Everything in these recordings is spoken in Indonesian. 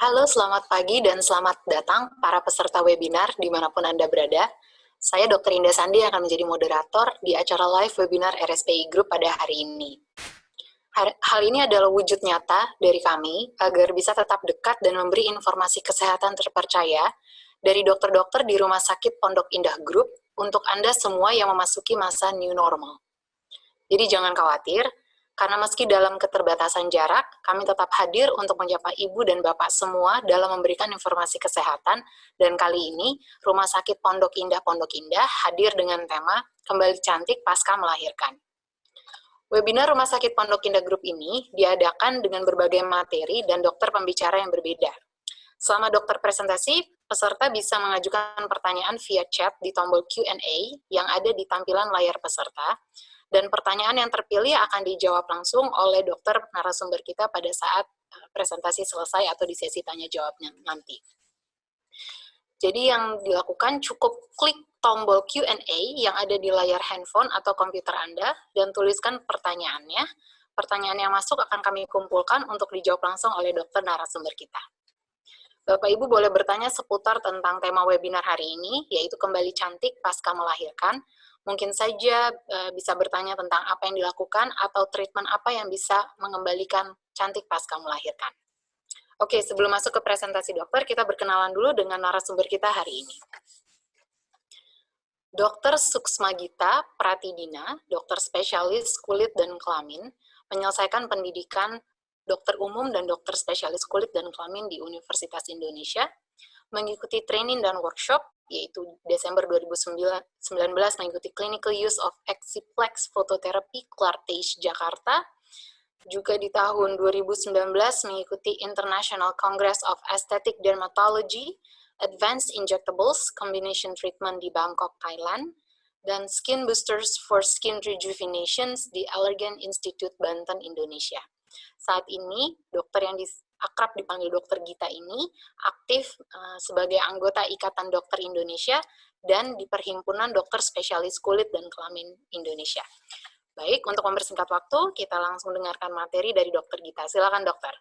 Halo, selamat pagi dan selamat datang para peserta webinar dimanapun Anda berada. Saya Dr. Indah Sandi akan menjadi moderator di acara live webinar RSPI Group pada hari ini. Hal ini adalah wujud nyata dari kami agar bisa tetap dekat dan memberi informasi kesehatan terpercaya dari dokter-dokter di Rumah Sakit Pondok Indah Group untuk Anda semua yang memasuki masa new normal. Jadi jangan khawatir, karena meski dalam keterbatasan jarak, kami tetap hadir untuk menyapa Ibu dan Bapak semua dalam memberikan informasi kesehatan, dan kali ini Rumah Sakit Pondok Indah hadir dengan tema Kembali Cantik Pasca Melahirkan. Webinar Rumah Sakit Pondok Indah Group ini diadakan dengan berbagai materi dan dokter pembicara yang berbeda. Selama dokter presentasi, peserta bisa mengajukan pertanyaan via chat di tombol Q&A yang ada di tampilan layar peserta, dan pertanyaan yang terpilih akan dijawab langsung oleh dokter narasumber kita pada saat presentasi selesai atau di sesi tanya jawabnya nanti. Jadi yang dilakukan cukup klik tombol Q&A yang ada di layar handphone atau komputer Anda dan tuliskan pertanyaannya. Pertanyaan yang masuk akan kami kumpulkan untuk dijawab langsung oleh dokter narasumber kita. Bapak Ibu boleh bertanya seputar tentang tema webinar hari ini, yaitu kembali cantik pasca melahirkan. Mungkin saja bisa bertanya tentang apa yang dilakukan atau treatment apa yang bisa mengembalikan cantik pasca melahirkan. Oke, sebelum masuk ke presentasi dokter, kita berkenalan dulu dengan narasumber kita hari ini. Dr. Suksma Gita Pratidina, dokter spesialis kulit dan kelamin, menyelesaikan pendidikan dokter umum dan dokter spesialis kulit dan kelamin di Universitas Indonesia, mengikuti training dan workshop, yaitu Desember 2019 mengikuti Clinical Use of Exiplex Phototherapy Clartage Jakarta, juga di tahun 2019 mengikuti International Congress of Aesthetic Dermatology, Advanced Injectables Combination Treatment di Bangkok, Thailand, dan Skin Boosters for Skin Rejuvenations di Allergan Institute Banten, Indonesia. Saat ini, dokter yang akrab dipanggil Dokter Gita ini aktif sebagai anggota Ikatan Dokter Indonesia dan di Perhimpunan Dokter Spesialis Kulit dan Kelamin Indonesia. Baik, untuk mempersingkat waktu, kita langsung dengarkan materi dari Dokter Gita. Silakan, dokter.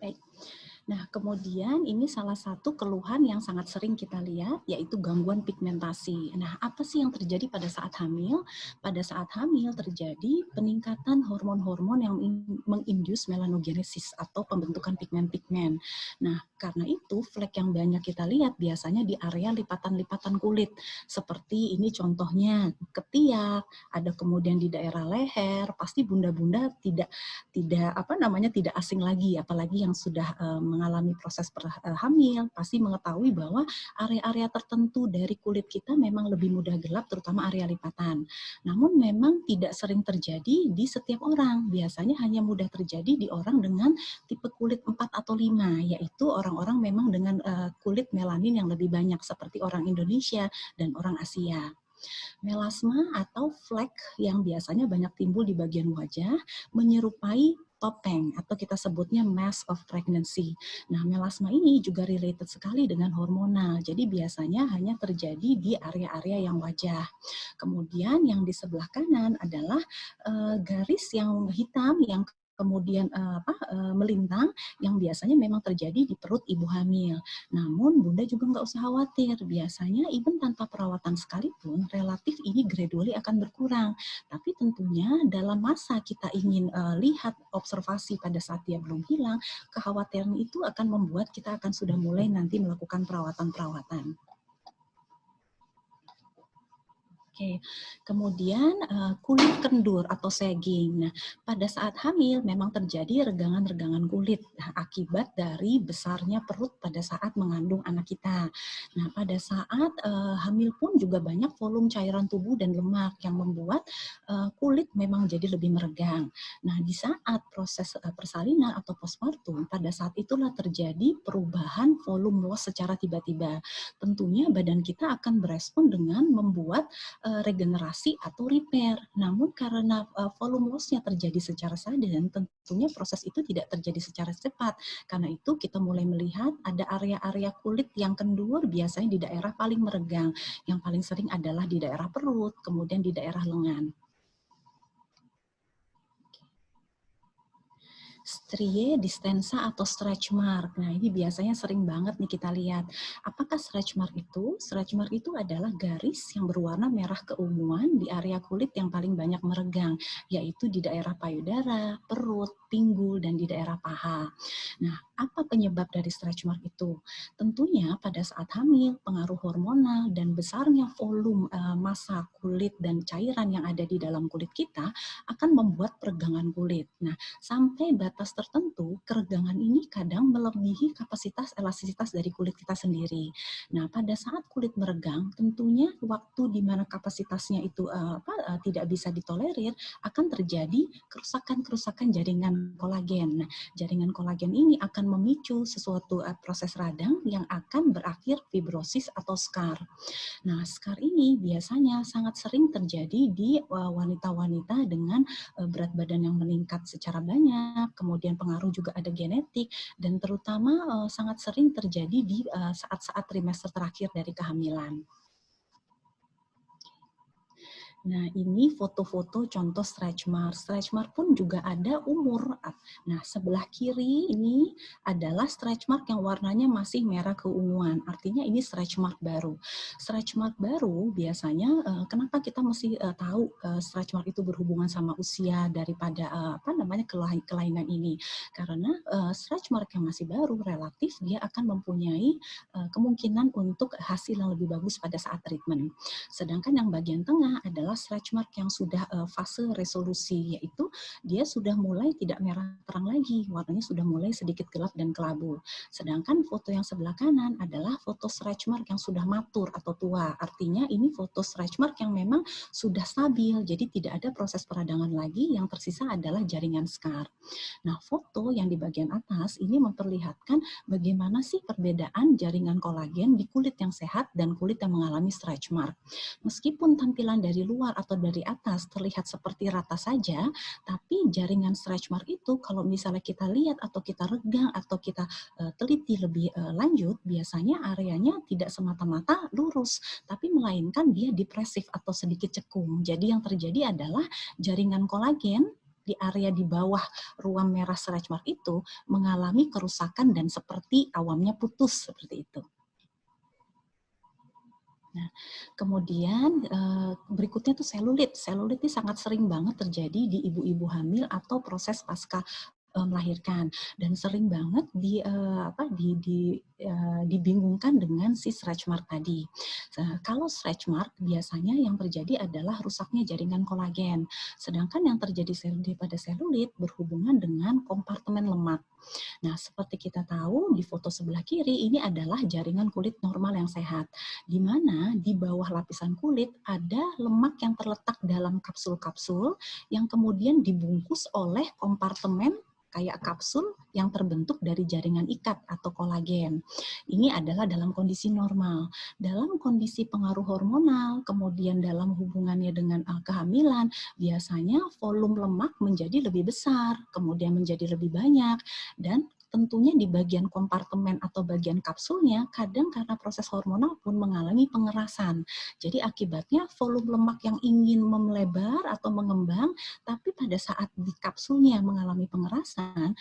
Baik. Nah, kemudian ini salah satu keluhan yang sangat sering kita lihat, yaitu gangguan pigmentasi. Nah, apa sih yang terjadi pada saat hamil? Pada saat hamil terjadi peningkatan hormon-hormon yang menginduce melanogenesis atau pembentukan pigmen-pigmen. Nah, karena itu flek yang banyak kita lihat biasanya di area lipatan-lipatan kulit. Seperti ini contohnya ketiak, ada kemudian di daerah leher, pasti bunda-bunda tidak asing lagi, apalagi yang sudah mengalami proses hamil pasti mengetahui bahwa area-area tertentu dari kulit kita memang lebih mudah gelap, terutama area lipatan. Namun memang tidak sering terjadi di setiap orang. Biasanya hanya mudah terjadi di orang dengan tipe kulit 4 atau 5, yaitu orang-orang memang dengan kulit melanin yang lebih banyak seperti orang Indonesia dan orang Asia. Melasma atau flek yang biasanya banyak timbul di bagian wajah menyerupai topeng atau kita sebutnya mask of pregnancy. Nah, melasma ini juga related sekali dengan hormonal. Jadi biasanya hanya terjadi di area-area yang wajah. Kemudian yang di sebelah kanan adalah garis yang hitam yang kemudian melintang yang biasanya memang terjadi di perut ibu hamil. Namun Bunda juga nggak usah khawatir, biasanya even tanpa perawatan sekalipun relatif ini gradually akan berkurang. Tapi tentunya dalam masa kita ingin lihat observasi pada saat dia belum hilang, kekhawatiran itu akan membuat kita akan sudah mulai nanti melakukan perawatan-perawatan. Oke, kemudian kulit kendur atau sagging. Nah, pada saat hamil memang terjadi regangan-regangan kulit akibat dari besarnya perut pada saat mengandung anak kita. Nah, pada saat hamil pun juga banyak volume cairan tubuh dan lemak yang membuat kulit memang jadi lebih meregang. Nah, di saat proses persalinan atau postpartum, pada saat itulah terjadi perubahan volume loss secara tiba-tiba. Tentunya badan kita akan berespon dengan membuat regenerasi atau repair. Namun karena volume loss-nya terjadi secara sudden, tentunya proses itu tidak terjadi secara cepat. Karena itu kita mulai melihat ada area-area kulit yang kendur biasanya di daerah paling meregang. Yang paling sering adalah di daerah perut, kemudian di daerah lengan. Strie distensa atau stretch mark. Nah, ini biasanya sering banget nih kita lihat. Apakah stretch mark itu? Stretch mark itu adalah garis yang berwarna merah keunguan di area kulit yang paling banyak meregang, yaitu di daerah payudara, perut, pinggul, dan di daerah paha. Nah, apa penyebab dari stretch mark itu? Tentunya pada saat hamil, pengaruh hormonal dan besarnya volume massa kulit dan cairan yang ada di dalam kulit kita akan membuat peregangan kulit. Nah, sampai batas tertentu, keregangan ini kadang melebihi kapasitas elastisitas dari kulit kita sendiri. Nah, pada saat kulit meregang, tentunya waktu di mana kapasitasnya itu tidak bisa ditolerir, akan terjadi kerusakan-kerusakan jaringan kolagen. Nah, jaringan kolagen ini akan memicu sesuatu proses radang yang akan berakhir fibrosis atau scar. Nah, scar ini biasanya sangat sering terjadi di wanita-wanita dengan berat badan yang meningkat secara banyak, kemudian pengaruh juga ada genetik, dan terutama sangat sering terjadi di saat-saat trimester terakhir dari kehamilan. Nah, ini foto-foto contoh stretch mark. Stretch mark pun juga ada umur. Nah, sebelah kiri ini adalah stretch mark yang warnanya masih merah keunguan. Artinya ini stretch mark baru. Stretch mark baru biasanya, kenapa kita mesti tahu stretch mark itu berhubungan sama usia daripada kelainan ini? Karena stretch mark yang masih baru relatif dia akan mempunyai kemungkinan untuk hasil yang lebih bagus pada saat treatment. Sedangkan yang bagian tengah adalah stretch mark yang sudah fase resolusi, yaitu dia sudah mulai tidak merah terang lagi, warnanya sudah mulai sedikit gelap dan kelabu. Sedangkan foto yang sebelah kanan adalah foto stretch mark yang sudah matur atau tua. Artinya ini foto stretch mark yang memang sudah stabil, jadi tidak ada proses peradangan lagi, yang tersisa adalah jaringan scar. Nah, foto yang di bagian atas ini memperlihatkan bagaimana sih perbedaan jaringan kolagen di kulit yang sehat dan kulit yang mengalami stretch mark. Meskipun tampilan dari luar atau dari atas terlihat seperti rata saja, tapi jaringan stretch mark itu kalau misalnya kita lihat atau kita regang atau kita teliti lebih lanjut, biasanya areanya tidak semata-mata lurus, tapi melainkan dia depresif atau sedikit cekung. Jadi yang terjadi adalah jaringan kolagen di area di bawah ruang merah stretch mark itu mengalami kerusakan dan seperti awamnya putus seperti itu. Nah, kemudian berikutnya tuh selulit. Selulit ini sangat sering banget terjadi di ibu-ibu hamil atau proses pasca melahirkan, dan sering banget dibingungkan dengan si stretch mark tadi. Kalau stretch mark biasanya yang terjadi adalah rusaknya jaringan kolagen, sedangkan yang terjadi pada selulit berhubungan dengan kompartemen lemak. Nah, seperti kita tahu di foto sebelah kiri ini adalah jaringan kulit normal yang sehat, di mana di bawah lapisan kulit ada lemak yang terletak dalam kapsul-kapsul yang kemudian dibungkus oleh kompartemen kayak kapsul yang terbentuk dari jaringan ikat atau kolagen. Ini adalah dalam kondisi normal. Dalam kondisi pengaruh hormonal, kemudian dalam hubungannya dengan kehamilan, biasanya volume lemak menjadi lebih besar, kemudian menjadi lebih banyak, dan tentunya di bagian kompartemen atau bagian kapsulnya, kadang karena proses hormonal pun mengalami pengerasan. Jadi akibatnya volume lemak yang ingin melebar atau mengembang, tapi pada saat di kapsulnya mengalami pengerasan,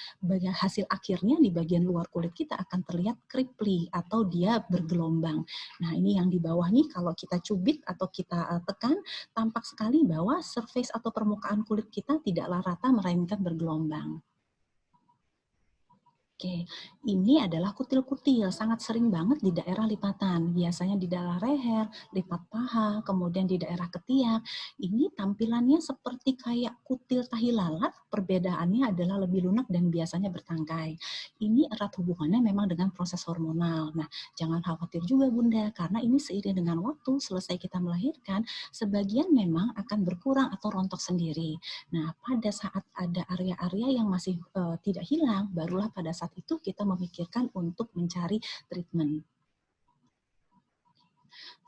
hasil akhirnya di bagian luar kulit kita akan terlihat cripply atau dia bergelombang. Nah, ini yang di bawah nih kalau kita cubit atau kita tekan, tampak sekali bahwa surface atau permukaan kulit kita tidaklah rata melainkan bergelombang. Oke, ini adalah kutil-kutil, sangat sering banget di daerah lipatan, biasanya di daerah leher, lipat paha, kemudian di daerah ketiak. Ini tampilannya seperti kayak kutil tahi lalat, perbedaannya adalah lebih lunak dan biasanya bertangkai. Ini erat hubungannya memang dengan proses hormonal. Nah, jangan khawatir juga Bunda, karena ini seiring dengan waktu, selesai kita melahirkan, sebagian memang akan berkurang atau rontok sendiri. Nah, pada saat ada area-area yang masih tidak hilang, barulah pada saat itu kita memikirkan untuk mencari treatment.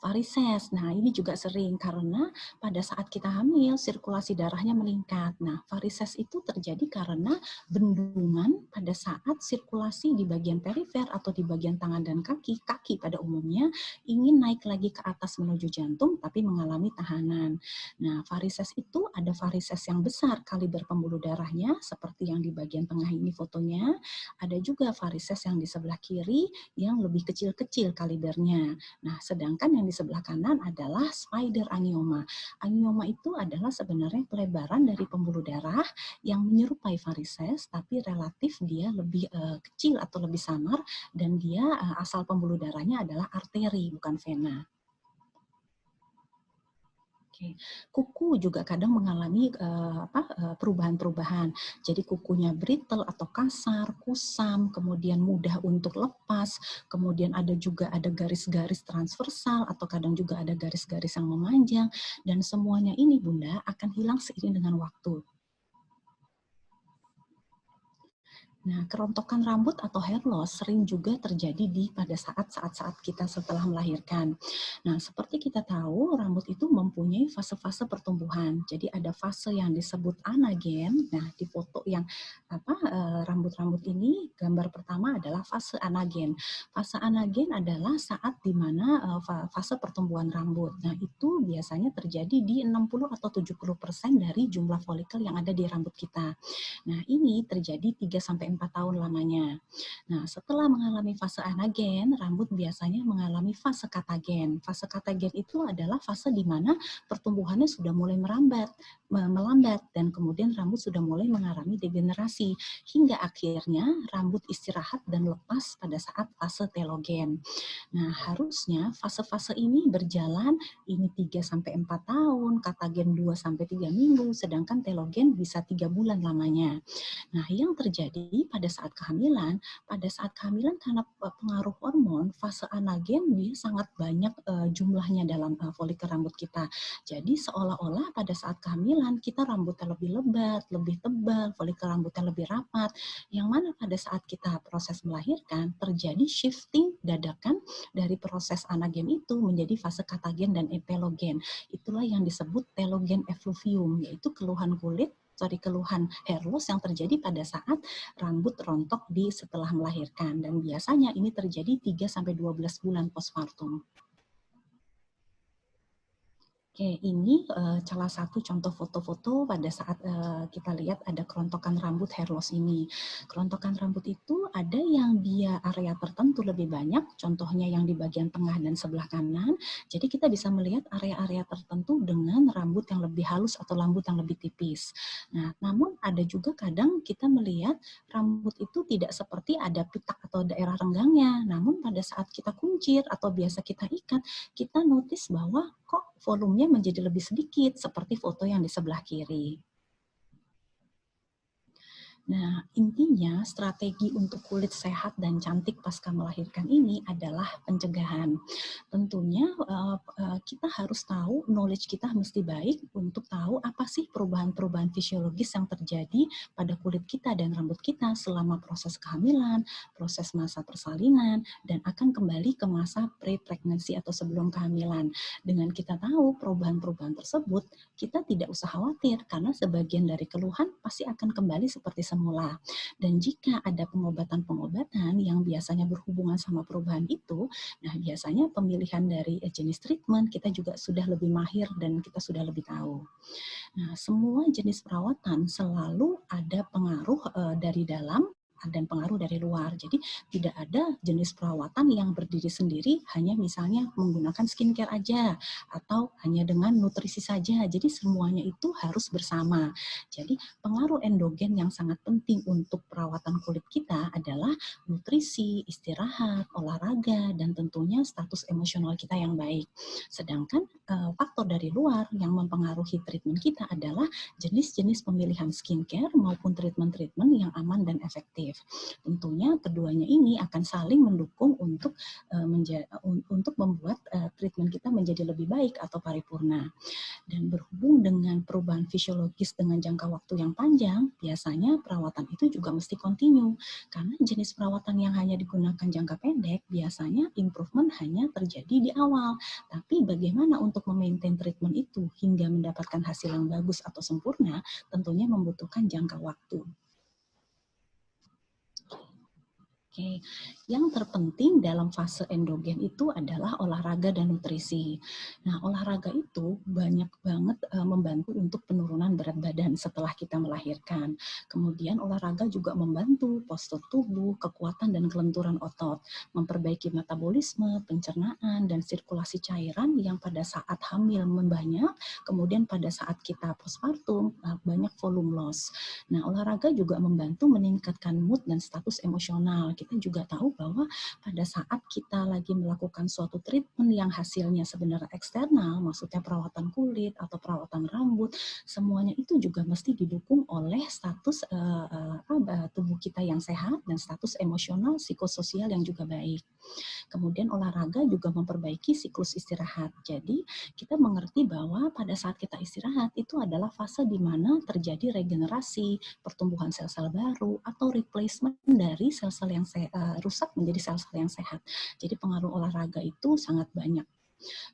Varises, nah ini juga sering karena pada saat kita hamil sirkulasi darahnya meningkat. Nah, varises itu terjadi karena bendungan pada saat sirkulasi di bagian perifer atau di bagian tangan dan kaki pada umumnya ingin naik lagi ke atas menuju jantung tapi mengalami tahanan. Nah, varises itu ada varises yang besar kaliber pembuluh darahnya seperti yang di bagian tengah ini fotonya. Ada juga varises yang di sebelah kiri yang lebih kecil-kecil kalibernya. Nah, sedangkan yang di sebelah kanan adalah spider angioma. Angioma itu adalah sebenarnya pelebaran dari pembuluh darah yang menyerupai varises, tapi relatif dia lebih kecil atau lebih samar, dan dia asal pembuluh darahnya adalah arteri, bukan vena. Kuku juga kadang mengalami perubahan-perubahan. Jadi kukunya brittle atau kasar, kusam, kemudian mudah untuk lepas, kemudian ada garis-garis transversal atau kadang juga ada garis-garis yang memanjang, dan semuanya ini Bunda akan hilang seiring dengan waktu. Nah, kerontokan rambut atau hair loss sering juga terjadi pada saat-saat kita setelah melahirkan. Nah, seperti kita tahu, rambut itu mempunyai fase-fase pertumbuhan. Jadi ada fase yang disebut anagen. Nah, di foto yang rambut-rambut ini, gambar pertama adalah fase anagen. Fase anagen adalah saat di mana fase pertumbuhan rambut. Nah, itu biasanya terjadi di 60 atau 70% dari jumlah folikel yang ada di rambut kita. Nah, ini terjadi 3-4 tahun lamanya. Nah, setelah mengalami fase anagen, rambut biasanya mengalami fase katagen. Fase katagen itu adalah fase di mana pertumbuhannya sudah mulai melambat, dan kemudian rambut sudah mulai mengalami degenerasi, hingga akhirnya rambut istirahat dan lepas pada saat fase telogen. Nah, harusnya fase-fase ini berjalan, ini 3-4 tahun, katagen 2-3 minggu, sedangkan telogen bisa 3 bulan lamanya. Nah, yang terjadi pada saat kehamilan karena pengaruh hormon, fase anagen dia sangat banyak jumlahnya dalam folikel rambut kita. Jadi seolah-olah pada saat kehamilan kita rambutnya lebih lebat, lebih tebal, folikel rambutnya lebih rapat, yang mana pada saat kita proses melahirkan terjadi shifting dadakan dari proses anagen itu menjadi fase katagen dan telogen. Itulah yang disebut telogen effluvium, yaitu keluhan hair loss yang terjadi pada saat rambut rontok setelah melahirkan, dan biasanya ini terjadi 3-12 bulan postpartum. Oke, ini salah satu contoh foto-foto pada saat kita lihat ada kerontokan rambut hair loss ini. Kerontokan rambut itu ada yang dia area tertentu lebih banyak, contohnya yang di bagian tengah dan sebelah kanan. Jadi kita bisa melihat area-area tertentu dengan rambut yang lebih halus atau rambut yang lebih tipis. Nah, namun ada juga kadang kita melihat rambut itu tidak seperti ada pitak atau daerah renggangnya. Namun pada saat kita kuncir atau biasa kita ikat, kita notice bahwa kok volumenya menjadi lebih sedikit, seperti foto yang di sebelah kiri. Nah, intinya strategi untuk kulit sehat dan cantik pasca melahirkan ini adalah pencegahan. Tentunya kita harus tahu, knowledge kita mesti baik untuk tahu apa sih perubahan-perubahan fisiologis yang terjadi pada kulit kita dan rambut kita selama proses kehamilan, proses masa persalinan, dan akan kembali ke masa pre-pregnancy atau sebelum kehamilan. Dengan kita tahu perubahan-perubahan tersebut, kita tidak usah khawatir karena sebagian dari keluhan pasti akan kembali seperti semula. Dan jika ada pengobatan-pengobatan yang biasanya berhubungan sama perubahan itu, nah biasanya pemilihan dari jenis treatment kita juga sudah lebih mahir dan kita sudah lebih tahu. Nah, semua jenis perawatan selalu ada pengaruh dari dalam dan pengaruh dari luar. Jadi tidak ada jenis perawatan yang berdiri sendiri hanya misalnya menggunakan skincare aja atau hanya dengan nutrisi saja. Jadi semuanya itu harus bersama. Jadi pengaruh endogen yang sangat penting untuk perawatan kulit kita adalah nutrisi, istirahat, olahraga, dan tentunya status emosional kita yang baik. Sedangkan faktor dari luar yang mempengaruhi treatment kita adalah jenis-jenis pemilihan skincare maupun treatment-treatment yang aman dan efektif. Tentunya keduanya ini akan saling mendukung untuk membuat treatment kita menjadi lebih baik atau paripurna. Dan berhubung dengan perubahan fisiologis dengan jangka waktu yang panjang, biasanya perawatan itu juga mesti kontinu. Karena jenis perawatan yang hanya digunakan jangka pendek, biasanya improvement hanya terjadi di awal. Tapi bagaimana untuk memaintain treatment itu hingga mendapatkan hasil yang bagus atau sempurna, tentunya membutuhkan jangka waktu. Oke, yang terpenting dalam fase endogen itu adalah olahraga dan nutrisi. Nah, olahraga itu banyak banget membantu untuk penurunan berat badan setelah kita melahirkan. Kemudian olahraga juga membantu postur tubuh, kekuatan dan kelenturan otot, memperbaiki metabolisme, pencernaan, dan sirkulasi cairan yang pada saat hamil membanyak, kemudian pada saat kita postpartum banyak volume loss. Nah, olahraga juga membantu meningkatkan mood dan status emosional. kita juga tahu bahwa pada saat kita lagi melakukan suatu treatment yang hasilnya sebenarnya eksternal, maksudnya perawatan kulit atau perawatan rambut, semuanya itu juga mesti didukung oleh status tubuh kita yang sehat dan status emosional, psikososial yang juga baik. Kemudian olahraga juga memperbaiki siklus istirahat. Jadi kita mengerti bahwa pada saat kita istirahat itu adalah fase di mana terjadi regenerasi, pertumbuhan sel-sel baru, atau replacement dari sel-sel yang rusak menjadi sel-sel yang sehat. Jadi pengaruh olahraga itu sangat banyak.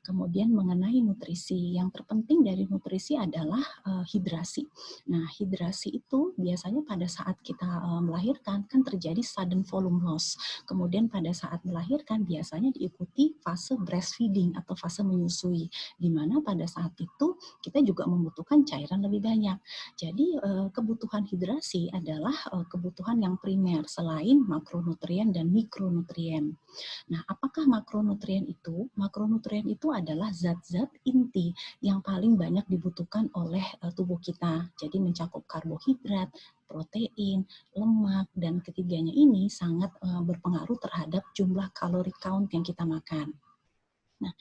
Kemudian mengenai nutrisi, yang terpenting dari nutrisi adalah hidrasi. Nah, hidrasi itu biasanya pada saat kita melahirkan kan terjadi sudden volume loss. Kemudian pada saat melahirkan biasanya diikuti fase breastfeeding atau fase menyusui, di mana pada saat itu kita juga membutuhkan cairan lebih banyak. Jadi kebutuhan hidrasi adalah kebutuhan yang primer selain makronutrien dan mikronutrien. Nah, apakah makronutrien itu? Makronutrien itu adalah zat-zat inti yang paling banyak dibutuhkan oleh tubuh kita. Jadi mencakup karbohidrat, protein, lemak, dan ketiganya ini sangat berpengaruh terhadap jumlah kalori count yang kita makan. Nah,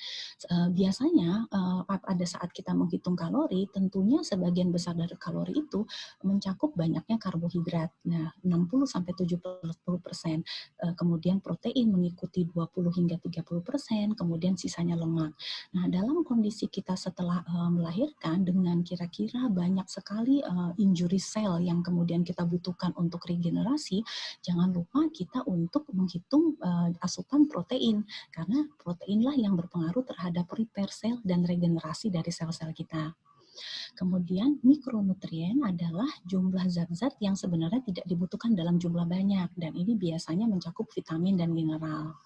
biasanya pada saat kita menghitung kalori, tentunya sebagian besar dari kalori itu mencakup banyaknya karbohidrat. Nah, 60-70%. Kemudian protein mengikuti 20 hingga 30%, kemudian sisanya lemak. Nah, dalam kondisi kita setelah melahirkan dengan kira-kira banyak sekali injury cell yang kemudian kita butuhkan untuk regenerasi, jangan lupa kita untuk menghitung asupan protein, karena proteinlah yang berpengaruh terhadap repair sel dan regenerasi dari sel-sel kita. Kemudian mikronutrien adalah jumlah zat-zat yang sebenarnya tidak dibutuhkan dalam jumlah banyak, dan ini biasanya mencakup vitamin dan mineral.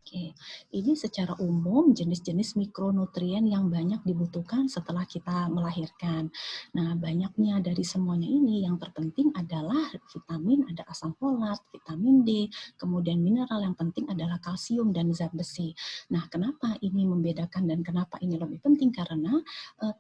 Oke, ini secara umum jenis-jenis mikronutrien yang banyak dibutuhkan setelah kita melahirkan. Nah, banyaknya dari semuanya ini yang terpenting adalah vitamin, ada asam folat, vitamin D, kemudian mineral yang penting adalah kalsium dan zat besi. Nah, kenapa ini membedakan dan kenapa ini lebih penting? Karena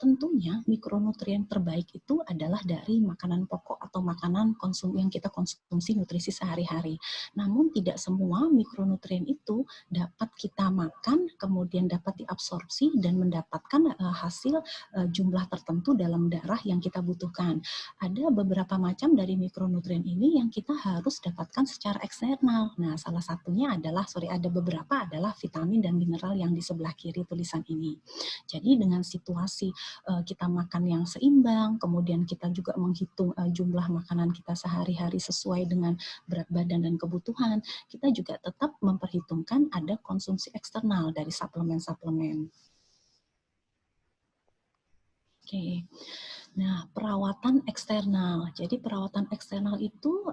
tentunya mikronutrien terbaik itu adalah dari makanan pokok atau makanan yang kita konsumsi nutrisi sehari-hari. Namun tidak semua mikronutrien itu dapat kita makan, kemudian dapat diabsorpsi dan mendapatkan hasil jumlah tertentu dalam darah yang kita butuhkan. Ada beberapa macam dari mikronutrien ini yang kita harus dapatkan secara eksternal. Nah, salah satunya adalah, ada beberapa adalah vitamin dan mineral yang di sebelah kiri tulisan ini. Jadi dengan situasi kita makan yang seimbang, kemudian kita juga menghitung jumlah makanan kita sehari-hari sesuai dengan berat badan dan kebutuhan, kita juga tetap memperhitungkan ada konsumsi eksternal dari suplemen-suplemen. Oke. Nah, perawatan eksternal. Jadi perawatan eksternal itu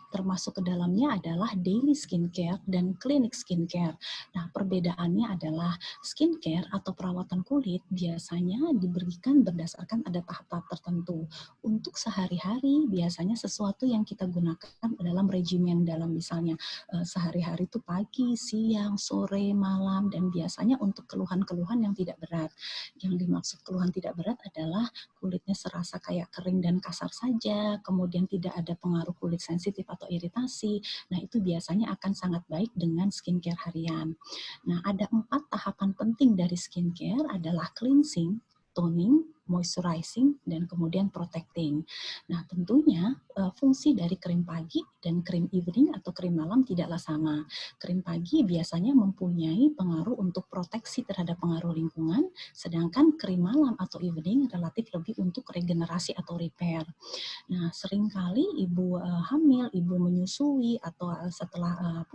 termasuk ke dalamnya adalah daily skincare dan clinic skincare. Nah, perbedaannya adalah skincare atau perawatan kulit biasanya diberikan berdasarkan ada tahap-tahap tertentu. Untuk sehari-hari biasanya sesuatu yang kita gunakan dalam regimen, dalam misalnya sehari-hari itu pagi, siang, sore, malam, dan biasanya untuk keluhan-keluhan yang tidak berat. Yang dimaksud keluhan tidak berat adalah kulitnya serasa kayak kering dan kasar saja, kemudian tidak ada pengaruh kulit sensitif atau iritasi. Nah, itu biasanya akan sangat baik dengan skincare harian. Nah, ada 4 tahapan penting dari skincare adalah cleansing, toning, moisturizing, dan kemudian protecting. Nah, tentunya fungsi dari krim pagi dan krim evening atau krim malam tidaklah sama. Krim pagi biasanya mempunyai pengaruh untuk proteksi terhadap pengaruh lingkungan, sedangkan krim malam atau evening relatif lebih untuk regenerasi atau repair. Nah, seringkali ibu hamil, ibu menyusui, atau setelah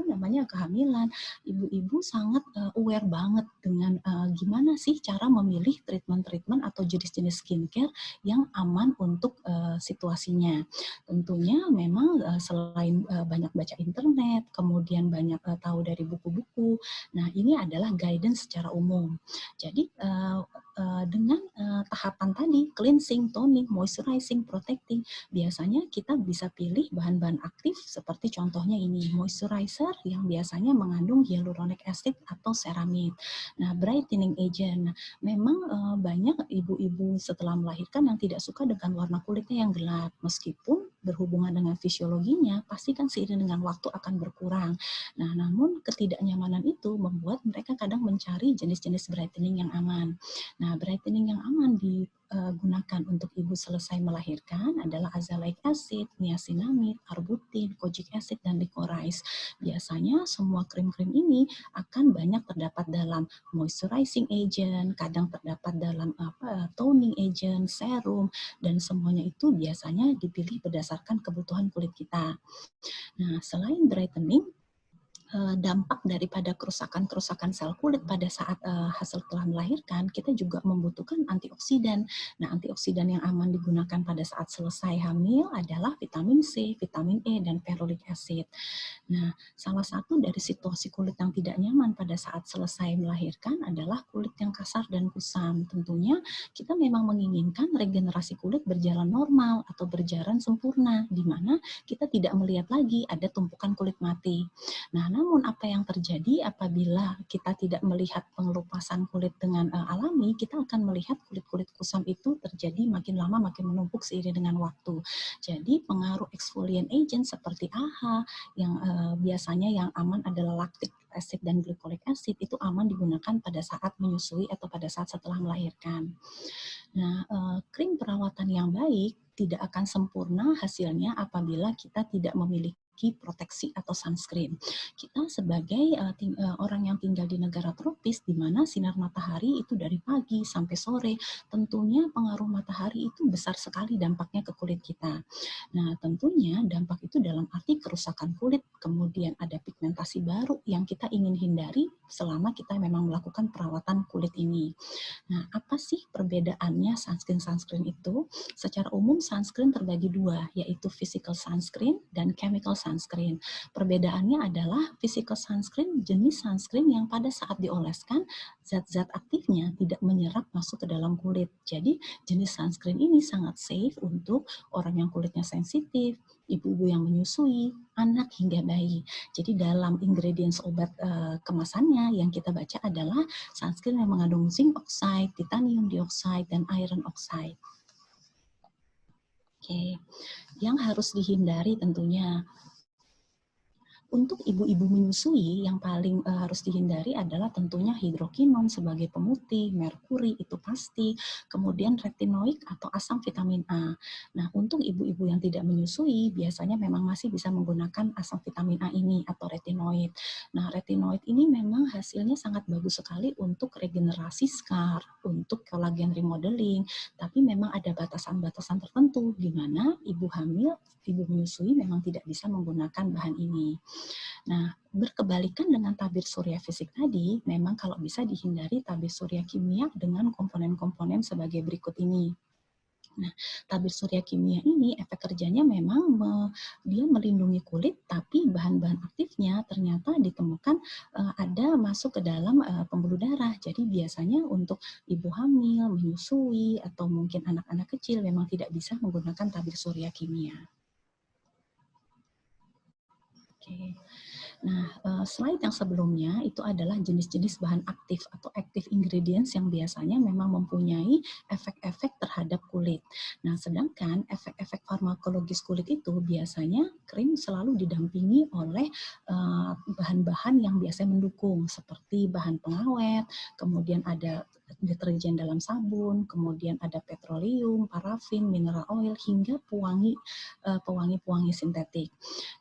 kehamilan, ibu-ibu sangat aware banget dengan gimana sih cara memilih treatment-treatment atau jenis-jenis skincare yang aman untuk situasinya. Tentunya memang selain banyak baca internet, kemudian banyak tahu dari buku-buku, nah ini adalah guidance secara umum. Jadi dengan tahapan tadi, cleansing, toning, moisturizing, protecting, biasanya kita bisa pilih bahan-bahan aktif seperti contohnya ini, moisturizer yang biasanya mengandung hyaluronic acid atau ceramide. Nah, brightening agent, memang banyak ibu-ibu ibu setelah melahirkan yang tidak suka dengan warna kulitnya yang gelap. Meskipun berhubungan dengan fisiologinya, pasti kan seiring dengan waktu akan berkurang. Nah, namun ketidaknyamanan itu membuat mereka kadang mencari jenis-jenis brightening yang aman. Nah, brightening yang aman digunakan untuk ibu selesai melahirkan adalah azelaic acid, niacinamide, arbutin, kojic acid, dan licorice. Biasanya semua krim-krim ini akan banyak terdapat dalam moisturizing agent, kadang terdapat dalam toning agent, serum, dan semuanya itu biasanya dipilih berdasarkan kebutuhan kulit kita. Nah, selain brightening, dampak daripada kerusakan-kerusakan sel kulit pada saat hasil telah melahirkan, kita juga membutuhkan antioksidan. Nah, antioksidan yang aman digunakan pada saat selesai hamil adalah vitamin C, vitamin E, dan ferulic acid. Nah, salah satu dari situasi kulit yang tidak nyaman pada saat selesai melahirkan adalah kulit yang kasar dan kusam. Tentunya kita memang menginginkan regenerasi kulit berjalan normal atau berjalan sempurna, di mana kita tidak melihat lagi ada tumpukan kulit mati. Nah, namun apa yang terjadi apabila kita tidak melihat pengelupasan kulit dengan alami, kita akan melihat kulit-kulit kusam itu terjadi makin lama makin menumpuk seiring dengan waktu. Jadi pengaruh exfoliant agent seperti AHA yang biasanya yang aman adalah lactic acid dan glycolic acid itu aman digunakan pada saat menyusui atau pada saat setelah melahirkan. Nah, krim perawatan yang baik tidak akan sempurna hasilnya apabila kita tidak memiliki proteksi atau sunscreen. Kita sebagai orang yang tinggal di negara tropis di mana sinar matahari itu dari pagi sampai sore, tentunya pengaruh matahari itu besar sekali dampaknya ke kulit kita. Nah, tentunya dampak itu dalam arti kerusakan kulit, kemudian ada pigmentasi baru yang kita ingin hindari selama kita memang melakukan perawatan kulit ini. Nah, apa sih perbedaannya sunscreen itu? Secara umum sunscreen terbagi dua, yaitu physical sunscreen dan chemical sunscreen. Perbedaannya adalah physical sunscreen jenis sunscreen yang pada saat dioleskan zat-zat aktifnya tidak menyerap masuk ke dalam kulit. Jadi jenis sunscreen ini sangat safe untuk orang yang kulitnya sensitif, ibu-ibu yang menyusui, anak hingga bayi. Jadi dalam ingredients obat kemasannya yang kita baca adalah sunscreen yang mengandung zinc oxide, titanium dioxide, dan iron oxide. Oke, yang harus dihindari tentunya untuk ibu-ibu menyusui yang paling harus dihindari adalah tentunya hidrokinon sebagai pemutih, merkuri itu pasti, kemudian retinoik atau asam vitamin A. Nah, untuk ibu-ibu yang tidak menyusui biasanya memang masih bisa menggunakan asam vitamin A ini atau retinoid. Nah, retinoid ini memang hasilnya sangat bagus sekali untuk regenerasi scar, untuk kolagen remodeling, tapi memang ada batasan-batasan tertentu di mana ibu hamil, ibu menyusui memang tidak bisa menggunakan bahan ini. Nah, berkebalikan dengan tabir surya fisik tadi, memang kalau bisa dihindari tabir surya kimia dengan komponen-komponen sebagai berikut ini. Nah, tabir surya kimia ini efek kerjanya memang dia melindungi kulit, tapi bahan-bahan aktifnya ternyata ditemukan ada masuk ke dalam pembuluh darah. Jadi biasanya untuk ibu hamil, menyusui, atau mungkin anak-anak kecil memang tidak bisa menggunakan tabir surya kimia. Oke. Nah, slide yang sebelumnya itu adalah jenis-jenis bahan aktif atau active ingredients yang biasanya memang mempunyai efek-efek terhadap kulit. Nah, sedangkan efek-efek farmakologis kulit itu biasanya krim selalu didampingi oleh bahan-bahan yang biasanya mendukung seperti bahan pengawet, kemudian ada deterjen dalam sabun, kemudian ada petroleum, parafin, mineral oil, hingga pewangi-pewangi sintetik.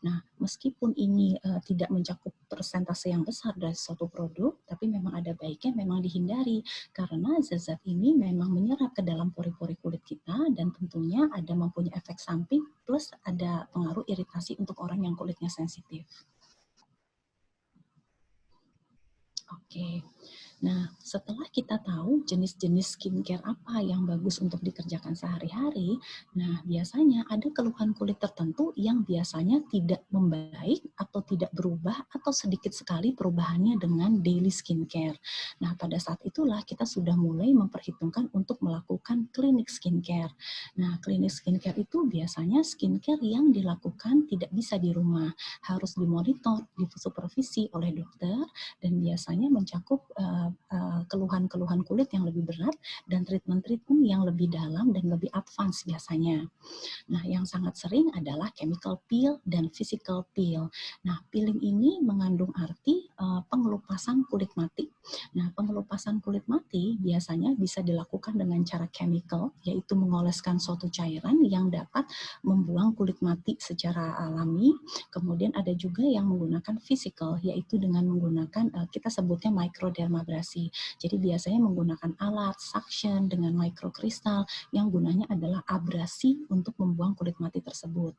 Nah, meskipun ini tidak mencakup persentase yang besar dari suatu produk, tapi memang ada baiknya memang dihindari karena zat-zat ini memang menyerap ke dalam pori-pori kulit kita dan tentunya ada mempunyai efek samping plus ada pengaruh iritasi untuk orang yang kulitnya sensitif. Oke. Nah, setelah kita tahu jenis-jenis skincare apa yang bagus untuk dikerjakan sehari-hari, nah biasanya ada keluhan kulit tertentu yang biasanya tidak membaik atau tidak berubah atau sedikit sekali perubahannya dengan daily skincare. Nah, pada saat itulah kita sudah mulai memperhitungkan untuk melakukan klinik skincare. Nah, klinik skincare itu biasanya skincare yang dilakukan tidak bisa di rumah, harus dimonitor, disupervisi oleh dokter, dan biasanya mencakup keluhan-keluhan kulit yang lebih berat dan treatment-treatment yang lebih dalam dan lebih advance biasanya. Nah, yang sangat sering adalah chemical peel dan physical peel. Nah, peeling ini mengandung arti pengelupasan kulit mati. Nah, pengelupasan kulit mati biasanya bisa dilakukan dengan cara chemical, yaitu mengoleskan suatu cairan yang dapat membuang kulit mati secara alami. Kemudian ada juga yang menggunakan physical, yaitu dengan menggunakan kita sebutnya microdermabrasi. Jadi biasanya menggunakan alat suction dengan mikrokristal yang gunanya adalah abrasi untuk membuang kulit mati tersebut.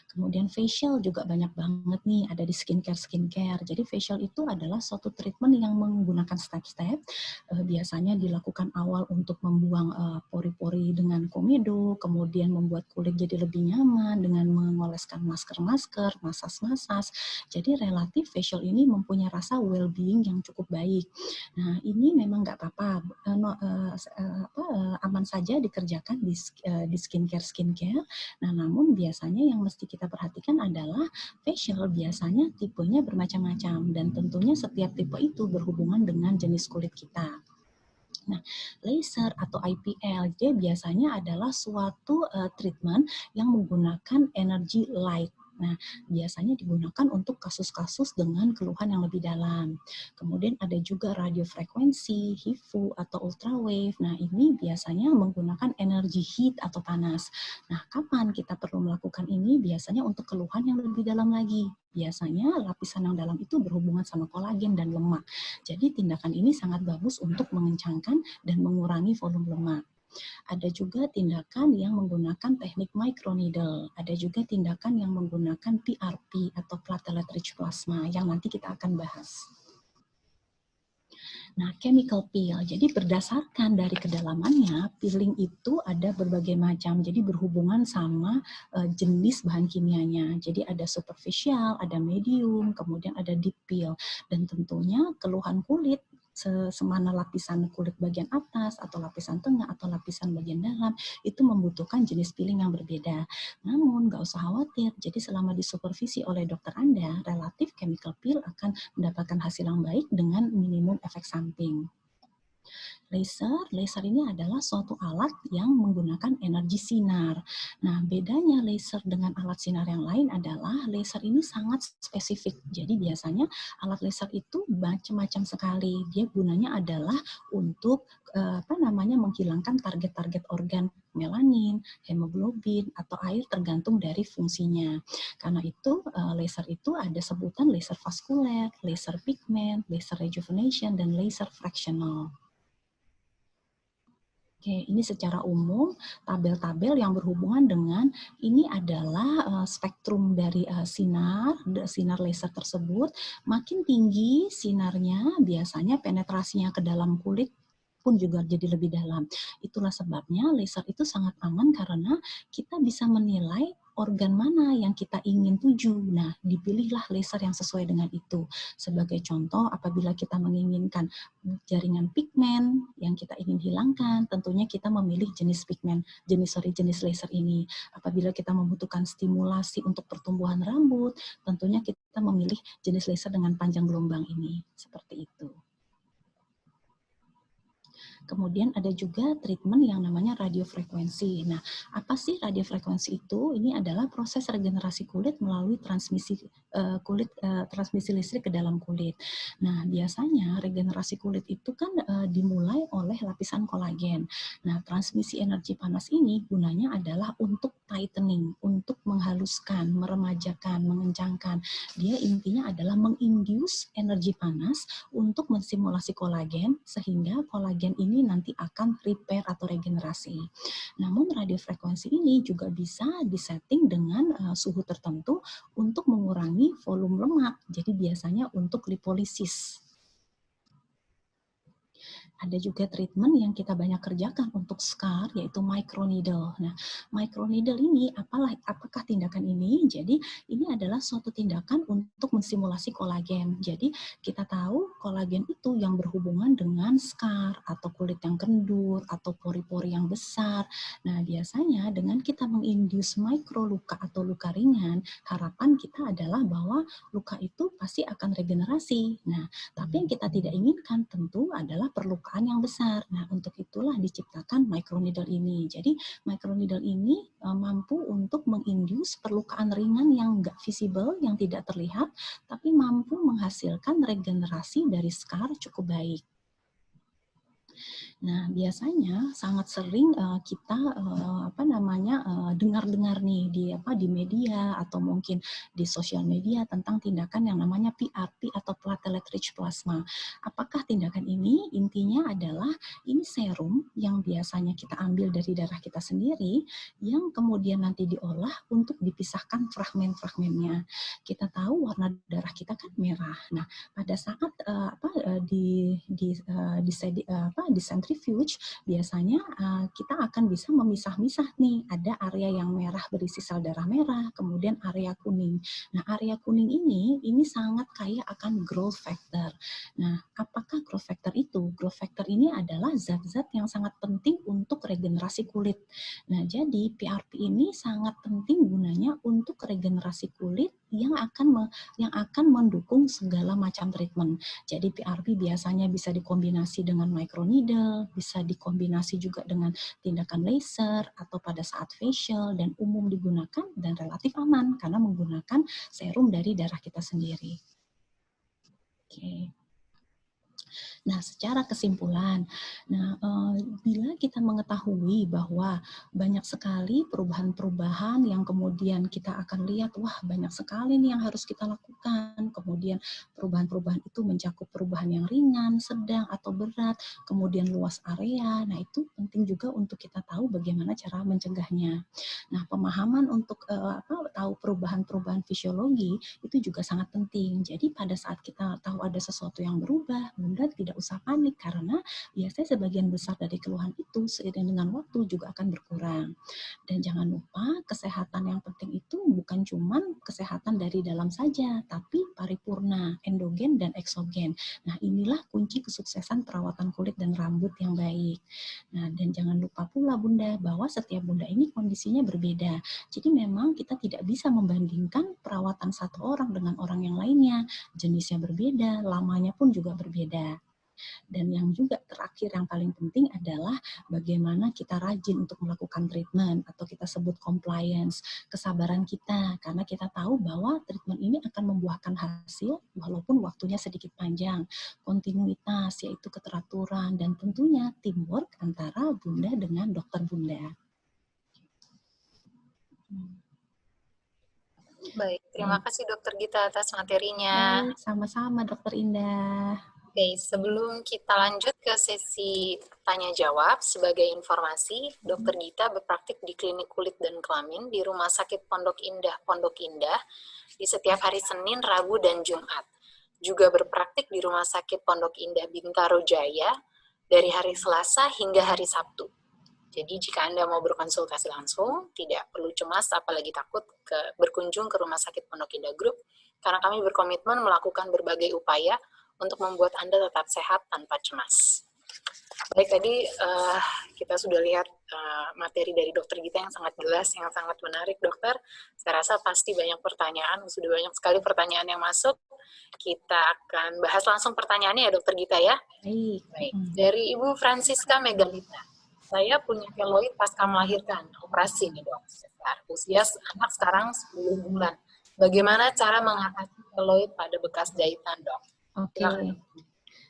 Kemudian facial juga banyak banget nih, ada di skincare. Jadi facial itu adalah suatu treatment yang menggunakan step-step, biasanya dilakukan awal untuk membuang pori-pori dengan komedo, kemudian membuat kulit jadi lebih nyaman dengan mengoleskan masker-masker, masas-masas. Jadi relatif facial ini mempunyai rasa well-being yang cukup baik. Nah, ini memang nggak apa-apa, aman saja dikerjakan di skincare. Nah, namun biasanya yang mesti kita perhatikan adalah facial biasanya tipenya bermacam-macam dan tentunya setiap tipe itu berhubungan dengan jenis kulit kita. Nah, laser atau IPL dia biasanya adalah suatu treatment yang menggunakan energi light. Nah, biasanya digunakan untuk kasus-kasus dengan keluhan yang lebih dalam. Kemudian ada juga radiofrekuensi, HIFU, atau ultrawave. Nah, ini biasanya menggunakan energi heat atau panas. Nah, kapan kita perlu melakukan ini? Biasanya untuk keluhan yang lebih dalam lagi. Biasanya lapisan yang dalam itu berhubungan sama kolagen dan lemak. Jadi tindakan ini sangat bagus untuk mengencangkan dan mengurangi volume lemak. Ada juga tindakan yang menggunakan teknik microneedle. Ada juga tindakan yang menggunakan PRP atau platelet rich plasma yang nanti kita akan bahas. Nah, chemical peel. Jadi berdasarkan dari kedalamannya, peeling itu ada berbagai macam. Jadi berhubungan sama jenis bahan kimianya. Jadi ada superficial, ada medium, kemudian ada deep peel. Dan tentunya keluhan kulit semana lapisan kulit bagian atas atau lapisan tengah atau lapisan bagian dalam itu membutuhkan jenis peeling yang berbeda. Namun nggak usah khawatir, jadi selama disupervisi oleh dokter Anda, relatif chemical peel akan mendapatkan hasil yang baik dengan minimum efek samping. Laser ini adalah suatu alat yang menggunakan energi sinar. Nah, bedanya laser dengan alat sinar yang lain adalah laser ini sangat spesifik. Jadi biasanya alat laser itu macam-macam sekali. Dia gunanya adalah untuk menghilangkan target-target organ melanin, hemoglobin, atau air tergantung dari fungsinya. Karena itu laser itu ada sebutan laser vaskuler, laser pigment, laser rejuvenation, dan laser fractional. Oke, ini secara umum tabel-tabel yang berhubungan dengan ini adalah spektrum dari sinar laser tersebut. Makin tinggi sinarnya, biasanya penetrasinya ke dalam kulit pun juga jadi lebih dalam. Itulah sebabnya laser itu sangat aman karena kita bisa menilai organ mana yang kita ingin tuju. Nah, dipilihlah laser yang sesuai dengan itu. Sebagai contoh, apabila kita menginginkan jaringan pigmen yang kita ingin hilangkan, tentunya kita memilih jenis laser ini. Apabila kita membutuhkan stimulasi untuk pertumbuhan rambut, tentunya kita memilih jenis laser dengan panjang gelombang ini. Seperti itu. Kemudian ada juga treatment yang namanya radiofrekuensi. Nah, apa sih radiofrekuensi itu? Ini adalah proses regenerasi kulit melalui transmisi listrik ke dalam kulit. Nah, biasanya regenerasi kulit itu kan dimulai oleh lapisan kolagen. Nah, transmisi energi panas ini gunanya adalah untuk tightening, untuk menghaluskan, meremajakan, mengencangkan. Dia intinya adalah menginduce energi panas untuk mensimulasi kolagen sehingga kolagen ini nanti akan repair atau regenerasi. Namun radiofrekuensi ini juga bisa disetting dengan suhu tertentu untuk mengurangi volume lemak. Jadi biasanya untuk lipolisis. Ada juga treatment yang kita banyak kerjakan untuk scar, yaitu microneedle. Nah, microneedle ini apakah tindakan ini? Jadi, ini adalah suatu tindakan untuk mensimulasi kolagen. Jadi, kita tahu kolagen itu yang berhubungan dengan scar, atau kulit yang kendur, atau pori-pori yang besar. Nah, biasanya dengan kita menginduce luka atau luka ringan, harapan kita adalah bahwa luka itu pasti akan regenerasi. Nah, tapi yang kita tidak inginkan tentu adalah perlukaan yang besar. Nah, untuk itulah diciptakan microneedle ini. Jadi, microneedle ini mampu untuk menginduce perlukaan ringan yang nggak visible, yang tidak terlihat, tapi mampu menghasilkan regenerasi dari scar cukup baik. Nah, biasanya sangat sering kita dengar-dengar nih di media atau mungkin di sosial media tentang tindakan yang namanya PRP atau platelet rich plasma. Apakah tindakan ini? Intinya adalah ini serum yang biasanya kita ambil dari darah kita sendiri yang kemudian nanti diolah untuk dipisahkan fragmen-fragmennya. Kita tahu warna darah kita kan merah. Nah, pada saat di centrifuge biasanya kita akan bisa memisah-misah nih, ada area yang merah berisi sel darah merah, kemudian area kuning. Nah, area kuning ini sangat kaya akan growth factor. Nah, apakah growth factor itu? Growth factor ini adalah zat-zat yang sangat penting untuk regenerasi kulit. Nah, jadi PRP ini sangat penting gunanya untuk regenerasi kulit yang akan mendukung segala macam treatment. Jadi PRP biasanya bisa dikombinasi dengan microneedle, bisa dikombinasi juga dengan tindakan laser atau pada saat facial, dan umum digunakan dan relatif aman karena menggunakan serum dari darah kita sendiri. Oke. Nah, secara kesimpulan, bila kita mengetahui bahwa banyak sekali perubahan-perubahan yang kemudian kita akan lihat, wah banyak sekali nih yang harus kita lakukan, kemudian perubahan-perubahan itu mencakup perubahan yang ringan, sedang, atau berat, kemudian luas area, nah itu penting juga untuk kita tahu bagaimana cara mencegahnya. Nah, pemahaman untuk tahu perubahan-perubahan fisiologi itu juga sangat penting. Jadi pada saat kita tahu ada sesuatu yang berubah, Bunda tidak usah panik karena biasanya sebagian besar dari keluhan itu seiring dengan waktu juga akan berkurang. Dan jangan lupa kesehatan yang penting itu bukan cuma kesehatan dari dalam saja, tapi paripurna, endogen dan eksogen. Nah, inilah kunci kesuksesan perawatan kulit dan rambut yang baik. Nah, dan jangan lupa pula Bunda bahwa setiap Bunda ini kondisinya berbeda. Jadi memang kita tidak bisa membandingkan perawatan satu orang dengan orang yang lainnya. Jenisnya berbeda, lamanya pun juga berbeda. Dan yang juga terakhir yang paling penting adalah bagaimana kita rajin untuk melakukan treatment atau kita sebut compliance, kesabaran kita, karena kita tahu bahwa treatment ini akan membuahkan hasil walaupun waktunya sedikit panjang. Kontinuitas yaitu keteraturan dan tentunya teamwork antara Bunda dengan dokter Bunda. Baik, terima kasih Dokter Gita atas materinya. Baik, sama-sama Dokter Indah. Oke, sebelum kita lanjut ke sesi tanya-jawab, sebagai informasi, Dokter Gita berpraktik di Klinik Kulit dan Kelamin di Rumah Sakit Pondok Indah, di setiap hari Senin, Rabu, dan Jumat. Juga berpraktik di Rumah Sakit Pondok Indah Bintaro Jaya dari hari Selasa hingga hari Sabtu. Jadi jika Anda mau berkonsultasi langsung, tidak perlu cemas apalagi takut berkunjung ke Rumah Sakit Pondok Indah Group, karena kami berkomitmen melakukan berbagai upaya untuk membuat Anda tetap sehat tanpa cemas. Baik, tadi kita sudah lihat materi dari Dokter Gita yang sangat jelas, yang sangat menarik, Dokter. Saya rasa pasti banyak pertanyaan, sudah banyak sekali pertanyaan yang masuk. Kita akan bahas langsung pertanyaannya ya, Dokter Gita ya. Baik. Dari Ibu Francisca Megalita. Saya punya keloid pasca melahirkan, operasi nih dok. Usia anak sekarang 10 bulan. Bagaimana cara mengatasi keloid pada bekas jahitan, dok? Oke.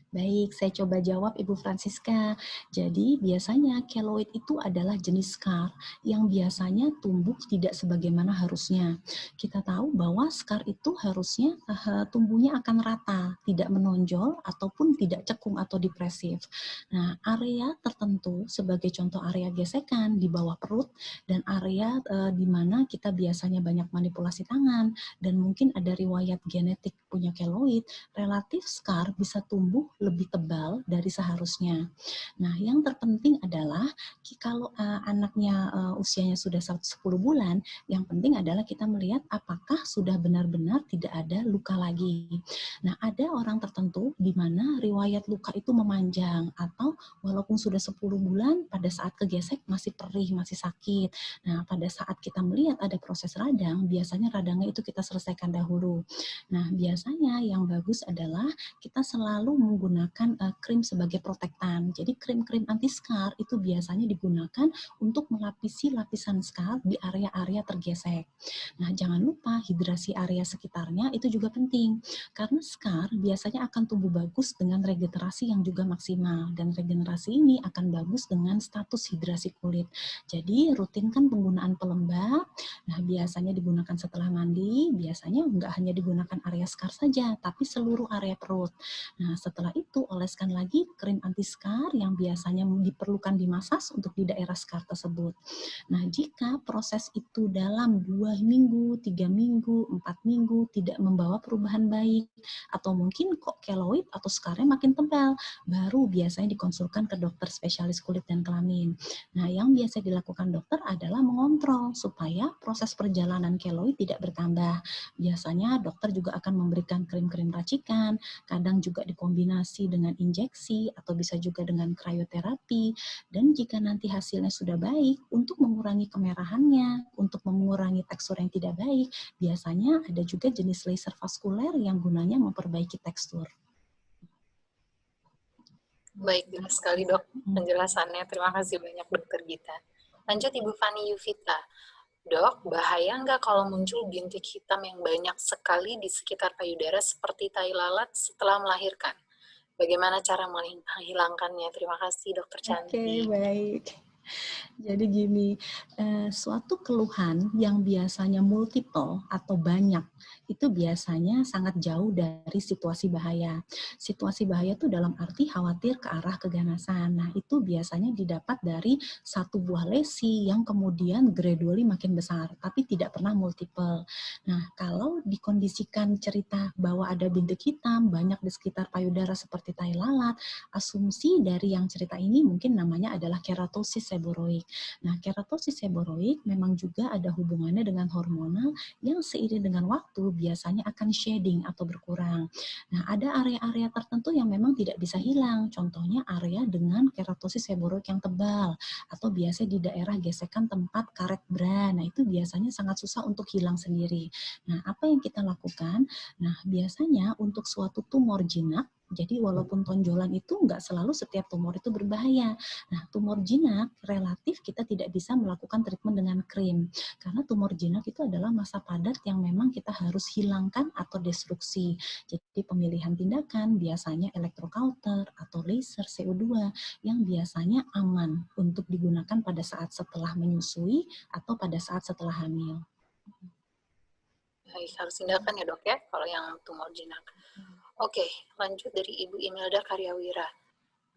Baik, saya coba jawab Ibu Francisca. Jadi biasanya keloid itu adalah jenis scar yang biasanya tumbuh tidak sebagaimana harusnya. Kita tahu bahwa scar itu harusnya tumbuhnya akan rata, tidak menonjol ataupun tidak cekung atau depresif. Nah, area tertentu sebagai contoh area gesekan di bawah perut dan area di mana kita biasanya banyak manipulasi tangan dan mungkin ada riwayat genetik punya keloid, relatif scar bisa tumbuh lebih tebal dari seharusnya. Nah, yang terpenting adalah kalau anaknya usianya sudah 10 bulan, yang penting adalah kita melihat apakah sudah benar-benar tidak ada luka lagi. Nah, ada orang tertentu di mana riwayat luka itu memanjang atau walaupun sudah 10 bulan pada saat kegesek masih perih, masih sakit. Nah, pada saat kita melihat ada proses radang, biasanya radangnya itu kita selesaikan dahulu. Nah, biasanya yang bagus adalah kita selalu menggunakan krim sebagai protektan. Jadi krim-krim anti scar itu biasanya digunakan untuk melapisi lapisan scar di area-area tergesek. Nah, jangan lupa hidrasi area sekitarnya itu juga penting. Karena scar biasanya akan tumbuh bagus dengan regenerasi yang juga maksimal. Dan regenerasi ini akan bagus dengan status hidrasi kulit. Jadi rutinkan penggunaan pelembab. Nah, biasanya digunakan setelah mandi. Biasanya nggak hanya digunakan area scar saja, tapi seluruh area perut. Nah, setelah itu oleskan lagi krim anti scar yang biasanya diperlukan di masas untuk di daerah scar tersebut. Nah, jika proses itu dalam 2 minggu, 3 minggu, 4 minggu tidak membawa perubahan baik, atau mungkin kok keloid atau scarnya makin tebal, baru biasanya dikonsulkan ke dokter spesialis kulit dan kelamin. Nah, yang biasa dilakukan dokter adalah mengontrol supaya proses perjalanan keloid tidak bertambah. Biasanya dokter juga akan memberikan krim-krim racikan, kadang juga dikombinasi dengan injeksi atau bisa juga dengan krioterapi. Dan jika nanti hasilnya sudah baik, untuk mengurangi kemerahannya, untuk mengurangi tekstur yang tidak baik, biasanya ada juga jenis laser vaskuler yang gunanya memperbaiki tekstur. Baik, jelas sekali dok penjelasannya. Terima kasih banyak dokter Gita. Lanjut Ibu Fani Yuvita. Dok, bahaya nggak kalau muncul bintik hitam yang banyak sekali di sekitar payudara seperti tai lalat setelah melahirkan? Bagaimana cara menghilangkannya? Terima kasih dokter Cantik. Oke, baik. Jadi gini, suatu keluhan yang biasanya multiple atau banyak, itu biasanya sangat jauh dari situasi bahaya. Situasi bahaya itu dalam arti khawatir ke arah keganasan. Nah, itu biasanya didapat dari satu buah lesi yang kemudian gradually makin besar, tapi tidak pernah multiple. Nah, kalau dikondisikan cerita bahwa ada bintik hitam banyak di sekitar payudara seperti tai lalat, asumsi dari yang cerita ini mungkin namanya adalah keratosis seboroik. Nah, keratosis seboroik memang juga ada hubungannya dengan hormonal yang seiring dengan waktu biasanya akan shedding atau berkurang. Nah, ada area-area tertentu yang memang tidak bisa hilang. Contohnya area dengan keratosis seboroik yang tebal atau biasa di daerah gesekan tempat karet bra. Nah, itu biasanya sangat susah untuk hilang sendiri. Nah, apa yang kita lakukan? Nah, biasanya untuk suatu tumor jinak, jadi walaupun tonjolan itu nggak selalu setiap tumor itu berbahaya. Nah, tumor jinak relatif kita tidak bisa melakukan treatment dengan krim. Karena tumor jinak itu adalah massa padat yang memang kita harus hilangkan atau destruksi. Jadi pemilihan tindakan biasanya electrocauter atau laser CO2 yang biasanya aman untuk digunakan pada saat setelah menyusui atau pada saat setelah hamil. Baik, harus tindakan ya dok ya, kalau yang tumor jinak. Oke, lanjut dari Ibu Imelda Karyawira.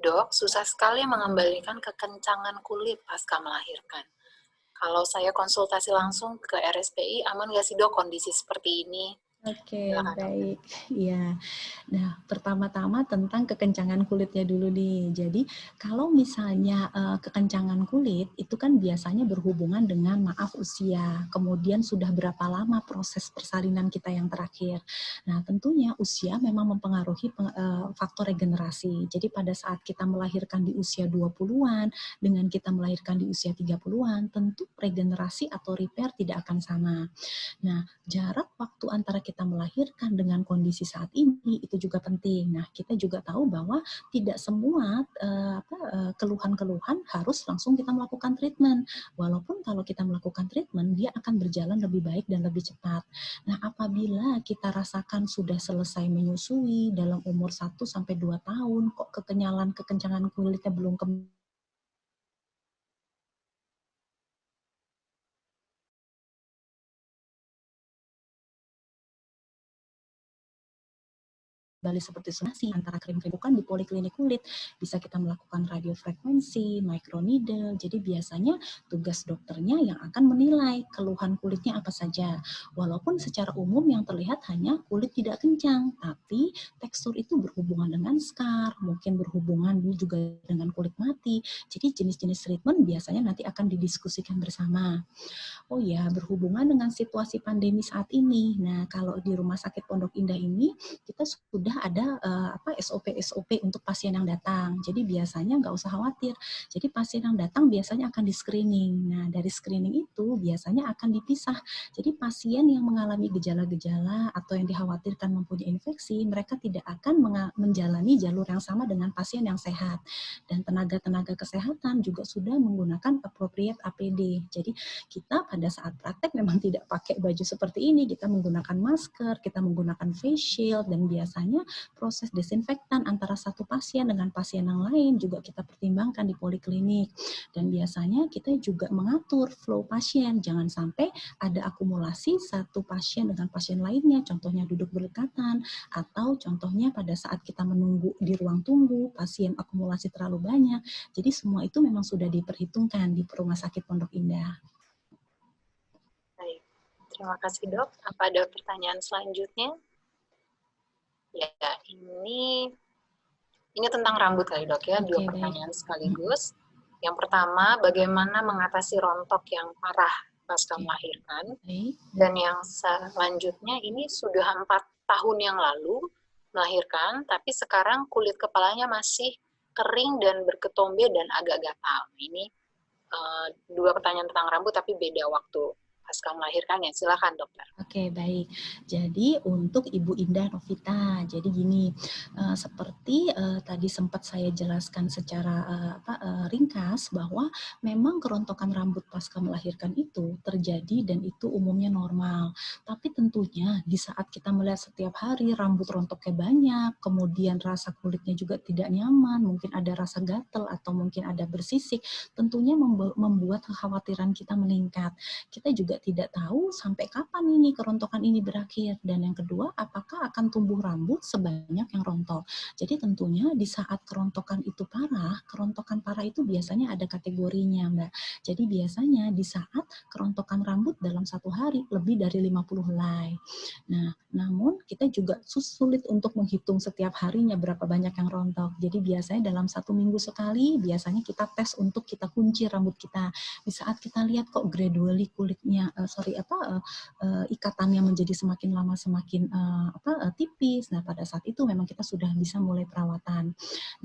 Dok, susah sekali mengembalikan kekencangan kulit pasca melahirkan. Kalau saya konsultasi langsung ke RSPI, aman nggak sih dok kondisi seperti ini? Oke, baik. Ya. Nah, pertama-tama tentang kekencangan kulitnya dulu nih. Jadi, kalau misalnya kekencangan kulit itu kan biasanya berhubungan dengan maaf usia, kemudian sudah berapa lama proses persalinan kita yang terakhir. Nah, tentunya usia memang mempengaruhi faktor regenerasi. Jadi, pada saat kita melahirkan di usia 20-an dengan kita melahirkan di usia 30-an, tentu regenerasi atau repair tidak akan sama. Nah, jarak waktu antara kita melahirkan dengan kondisi saat ini itu juga penting. Nah, kita juga tahu bahwa tidak semua keluhan-keluhan harus langsung kita melakukan treatment. Walaupun kalau kita melakukan treatment, dia akan berjalan lebih baik dan lebih cepat. Nah, apabila kita rasakan sudah selesai menyusui dalam umur 1-2 tahun, kok kekencangan kulitnya belum kembali kembali seperti zonasi antara krim-krim bukan di poliklinik kulit. Bisa kita melakukan radiofrekuensi, microneedle. Jadi biasanya tugas dokternya yang akan menilai keluhan kulitnya apa saja. Walaupun secara umum yang terlihat hanya kulit tidak kencang, tapi tekstur itu berhubungan dengan scar, mungkin berhubungan juga dengan kulit mati. Jadi jenis-jenis treatment biasanya nanti akan didiskusikan bersama. Oh ya, berhubungan dengan situasi pandemi saat ini. Nah, kalau di Rumah Sakit Pondok Indah ini, kita sudah ada SOP-SOP untuk pasien yang datang. Jadi biasanya nggak usah khawatir. Jadi pasien yang datang biasanya akan di-screening. Nah, dari screening itu biasanya akan dipisah. Jadi pasien yang mengalami gejala-gejala atau yang dikhawatirkan mempunyai infeksi, mereka tidak akan menjalani jalur yang sama dengan pasien yang sehat. Dan tenaga-tenaga kesehatan juga sudah menggunakan appropriate APD. Jadi kita pada saat praktek memang tidak pakai baju seperti ini, kita menggunakan masker, kita menggunakan face shield, dan biasanya proses desinfektan antara satu pasien dengan pasien yang lain juga kita pertimbangkan di poliklinik. Dan biasanya kita juga mengatur flow pasien, jangan sampai ada akumulasi satu pasien dengan pasien lainnya, contohnya duduk berdekatan, atau contohnya pada saat kita menunggu di ruang tunggu, pasien akumulasi terlalu banyak. Jadi semua itu memang sudah diperhitungkan di Rumah Sakit Pondok Indah. Baik, terima kasih dok. Apa ada pertanyaan selanjutnya? Ya, ini tentang rambut kali dok ya, dua pertanyaan sekaligus. Yang pertama, bagaimana mengatasi rontok yang parah pasca melahirkan? Dan yang selanjutnya, ini sudah 4 tahun yang lalu melahirkan, tapi sekarang kulit kepalanya masih kering dan berketombe dan agak gatal. Ini dua pertanyaan tentang rambut tapi beda waktu pasca melahirkannya. Silakan dokter. Oke, baik. Jadi untuk Ibu Indah Novita, jadi gini, seperti tadi sempat saya jelaskan secara ringkas bahwa memang kerontokan rambut pasca melahirkan itu terjadi dan itu umumnya normal. Tapi tentunya di saat kita melihat setiap hari rambut rontoknya banyak, kemudian rasa kulitnya juga tidak nyaman, mungkin ada rasa gatal atau mungkin ada bersisik, tentunya membuat kekhawatiran kita meningkat. Kita juga tidak tahu sampai kapan ini kerontokan ini berakhir. Dan yang kedua, apakah akan tumbuh rambut sebanyak yang rontok. Jadi tentunya di saat kerontokan itu parah, kerontokan parah itu biasanya ada kategorinya, Mbak. Jadi biasanya di saat kerontokan rambut dalam satu hari lebih dari 50 helai. Nah, namun kita juga sulit untuk menghitung setiap harinya berapa banyak yang rontok. Jadi biasanya dalam 1 minggu sekali, biasanya kita tes untuk kita kunci rambut kita. Di saat kita lihat kok gradually kulitnya ikatannya menjadi semakin lama semakin tipis. Nah, pada saat itu memang kita sudah bisa mulai perawatan.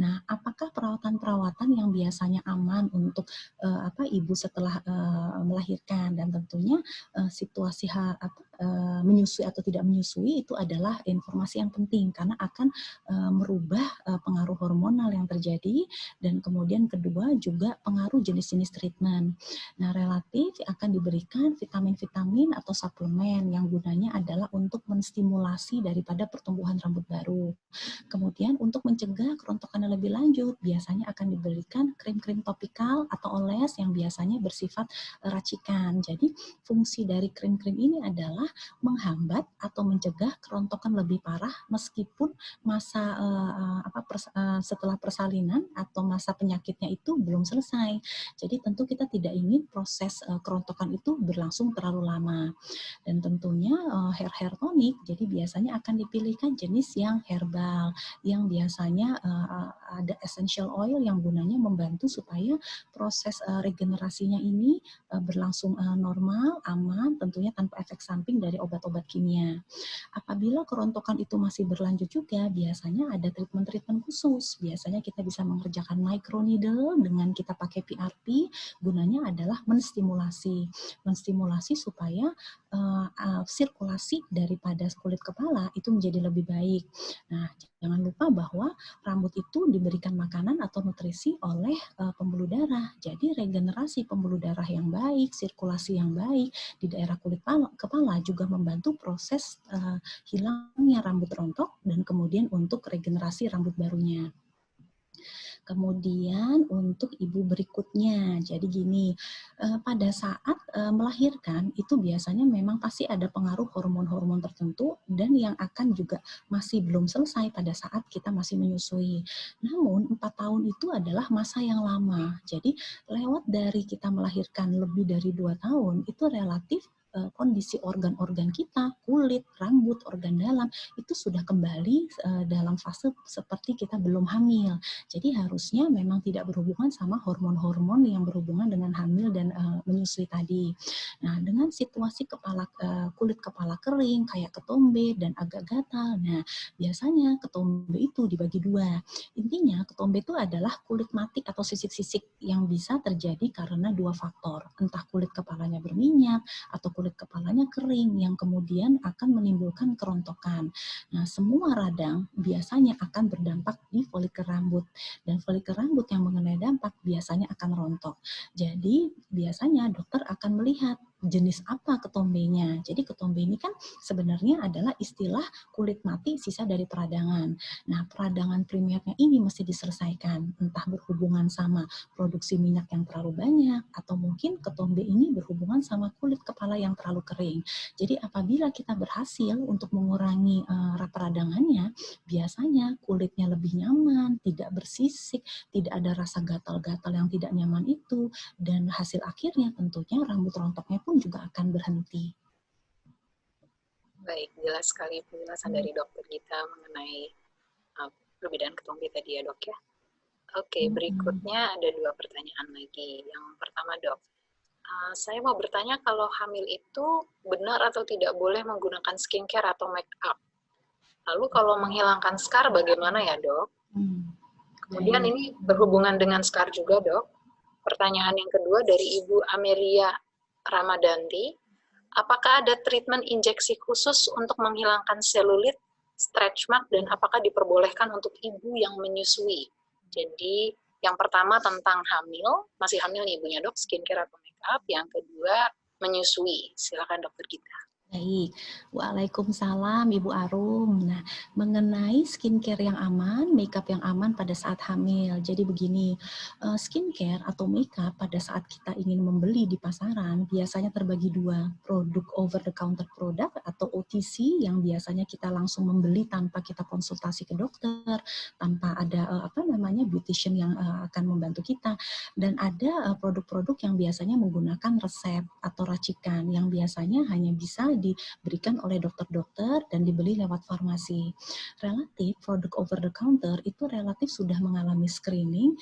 Nah, apakah perawatan-perawatan yang biasanya aman untuk ibu setelah melahirkan? Dan tentunya situasi menyusui atau tidak menyusui itu adalah informasi yang penting karena akan merubah pengaruh hormonal yang terjadi, dan kemudian kedua juga pengaruh jenis-jenis treatment. Nah, relatif akan diberikan vitamin-vitamin atau suplemen yang gunanya adalah untuk menstimulasi daripada pertumbuhan rambut baru. Kemudian untuk mencegah kerontokan yang lebih lanjut, biasanya akan diberikan krim-krim topikal atau oles yang biasanya bersifat racikan. Jadi fungsi dari krim-krim ini adalah menghambat atau mencegah kerontokan lebih parah meskipun masa setelah persalinan atau masa penyakitnya itu belum selesai. Jadi tentu kita tidak ingin proses kerontokan itu berlangsung terlalu lama. Dan tentunya hair tonic, jadi biasanya akan dipilihkan jenis yang herbal, yang biasanya ada essential oil yang gunanya membantu supaya proses regenerasinya ini berlangsung normal, aman, tentunya tanpa efek samping dari obat-obat kimia. Apabila kerontokan itu masih berlanjut juga, biasanya ada treatment-treatment khusus. Biasanya kita bisa mengerjakan microneedle dengan kita pakai PRP, gunanya adalah menstimulasi supaya sirkulasi daripada kulit kepala itu menjadi lebih baik. Nah, jangan lupa bahwa rambut itu diberikan makanan atau nutrisi oleh pembuluh darah. Jadi regenerasi pembuluh darah yang baik, sirkulasi yang baik di daerah kulit kepala juga membantu proses hilangnya rambut rontok dan kemudian untuk regenerasi rambut barunya. Kemudian untuk ibu berikutnya, jadi gini, pada saat melahirkan itu biasanya memang pasti ada pengaruh hormon-hormon tertentu dan yang akan juga masih belum selesai pada saat kita masih menyusui. Namun 4 tahun itu adalah masa yang lama. Jadi lewat dari kita melahirkan lebih dari 2 tahun itu relatif kondisi organ-organ kita, kulit, rambut, organ dalam itu sudah kembali dalam fase seperti kita belum hamil. Jadi harusnya memang tidak berhubungan sama hormon-hormon yang berhubungan dengan hamil dan menyusui tadi. Nah, dengan situasi kulit kepala kering kayak ketombe dan agak gatal. Nah, biasanya ketombe itu dibagi dua. Intinya ketombe itu adalah kulit mati atau sisik-sisik yang bisa terjadi karena dua faktor. Entah kulit kepalanya berminyak atau kulit kepalanya kering yang kemudian akan menimbulkan kerontokan. Nah, semua radang biasanya akan berdampak di folikel rambut dan folikel rambut yang mengenai dampak biasanya akan rontok. Jadi, biasanya dokter akan melihat jenis apa ketombenya. Jadi ketombe ini kan sebenarnya adalah istilah kulit mati sisa dari peradangan. Nah, peradangan primernya ini mesti diselesaikan, entah berhubungan sama produksi minyak yang terlalu banyak, atau mungkin ketombe ini berhubungan sama kulit kepala yang terlalu kering. Jadi apabila kita berhasil untuk mengurangi peradangannya, biasanya kulitnya lebih nyaman, tidak bersisik, tidak ada rasa gatal-gatal yang tidak nyaman itu, dan hasil akhirnya tentunya rambut rontoknya pun juga akan berhenti. Baik, jelas sekali penjelasan dari dokter Gita mengenai perbedaan ketombe tadi ya dok ya. Oke, berikutnya ada 2 pertanyaan lagi. Yang pertama dok, saya mau bertanya kalau hamil itu benar atau tidak boleh menggunakan skincare atau make up? Lalu kalau menghilangkan scar bagaimana ya dok? Kemudian ini berhubungan dengan scar juga dok. Pertanyaan yang kedua dari Ibu Amelia Ramadanti, apakah ada treatment injeksi khusus untuk menghilangkan selulit, stretch mark, dan apakah diperbolehkan untuk ibu yang menyusui? Jadi yang pertama tentang hamil, masih hamil nih ibunya dok, skincare atau make up. Yang kedua menyusui. Silakan dokter Gita. Baik, Waalaikumsalam Ibu Arum. Nah, mengenai skincare yang aman, makeup yang aman pada saat hamil. Jadi begini, skincare atau makeup pada saat kita ingin membeli di pasaran biasanya terbagi dua, produk over the counter product atau OTC yang biasanya kita langsung membeli tanpa kita konsultasi ke dokter, tanpa ada beautician yang akan membantu kita, dan ada produk-produk yang biasanya menggunakan resep atau racikan yang biasanya hanya bisa diberikan oleh dokter-dokter dan dibeli lewat farmasi. Relatif produk over the counter itu relatif sudah mengalami screening,